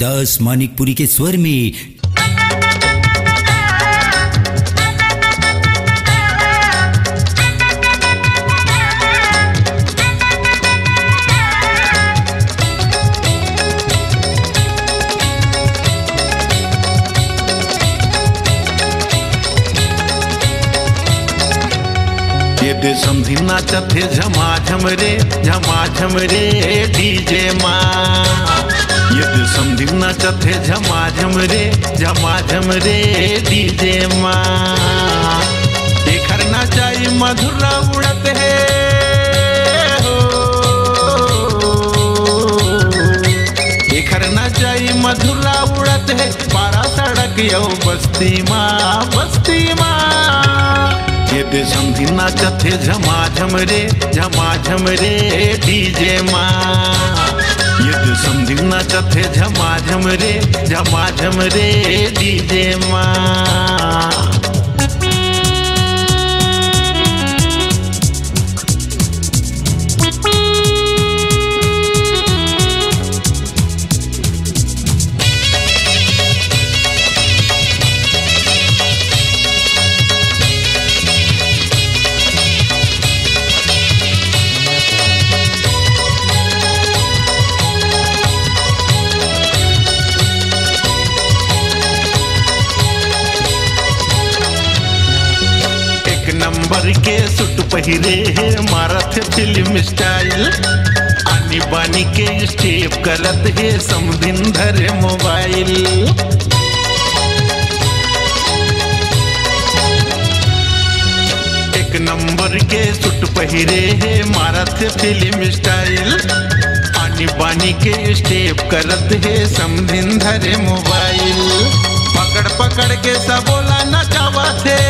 हरिदास मानिकपुरी के स्वर में। ये समझी नाचत है झमाझम रे डीजे माँ। ये समझी नाचत है झमाझम रे डीजे माँ। देखर नाचाई मधुरा उड़त है हो, देखर नाचाई मधुरा उड़त है पारा सड़क यो बस्ती माँ, बस्ती माँ। ये समझी नाचत है झमाझम रे डीजे माँ। ये समझी नाचत है झमाझम रे डीजे माँ। नंबर के सूट पहिरे है मारत फिल्म स्टाइल। आनी बानी के स्टेप करत है समधिन धरे मोबाइल। एक नंबर के सूट पहिरे है मारत फिल्म स्टाइल। आनी बानी के स्टेप करत है समधिन धरे मोबाइल। पकड़ पकड़ के सबोला नचावत है,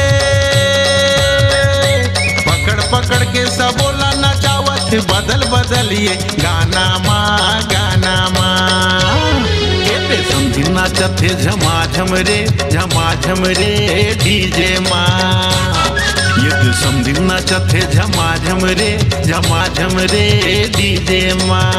पकड़ के सबोला नचावत बदल बदल ये गाना माँ, गाना माँ। ये समझी नाचत है झमाझम रे डीजे माँ। ये समझी नाचत है झमाझम रे डीजे माँ।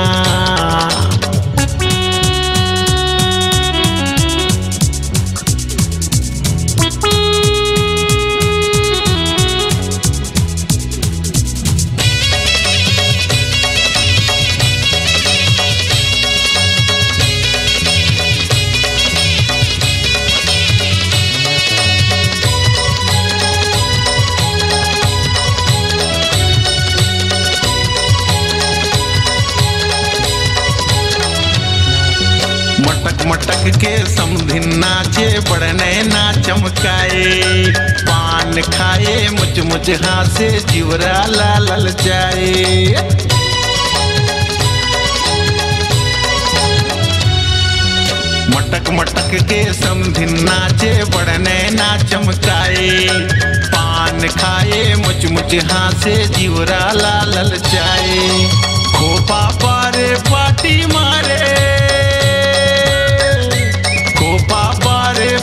मटक के समधिन नाचे बड़ने ना चमकाए। पान खाए मुझ मुझ हासे चिवरा लाल जाए। मटक के समधिन नाचे बड़ने ना चमकाए। पान खाए मुझ हासे चिवरा लाल जाए। खोपा पारे पाटी मारे,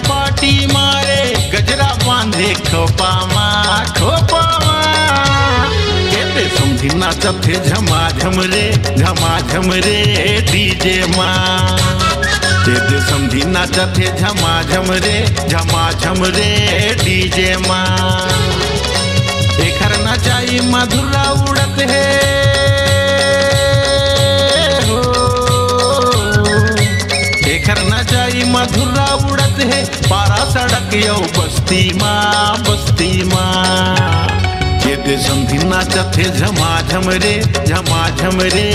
पाटी मारे गजरा बांधे खोपा माँ, खोपा माँ। कहते समझी नाचत है झमाझम रे डीजे माँ। कहते समझी नाचत है झमाझम रे डीजे माँ। देखर नचाई मधुरा उड़त है हो, देखर नचाई मधुरा उड़त है पारा सड़क यो बस्ती माँ, बस्ती माँ। ये समझी नाचत है झमाझम रे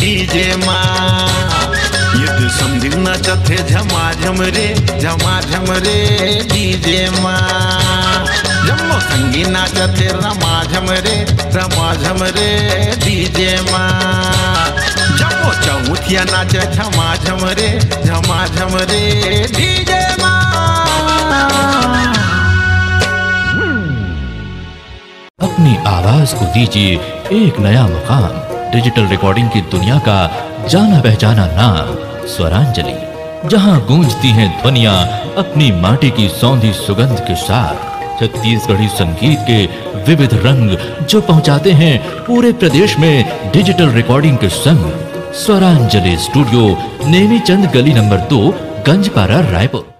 डीजे माँ। ये समझी नाचत है झमाझम रे डीजे माँ। जम्मो संगी नाचत है रमाझम रे डीजे माँ। जम्मो चौथिया नाच झमाझम रे डीजे माँ। अपनी आवाज को दीजिए एक नया मुकाम। डिजिटल रिकॉर्डिंग की दुनिया का जाना पहचाना नाम स्वरांजलि, जहां गूंजती हैं ध्वनियां अपनी माटी की सौंधी सुगंध के साथ। छत्तीसगढ़ी संगीत के विविध रंग जो पहुंचाते हैं पूरे प्रदेश में डिजिटल रिकॉर्डिंग के संग। स्वरांजलि स्टूडियो, नेमी चंद गली नंबर 2, गंजपारा, रायपुर।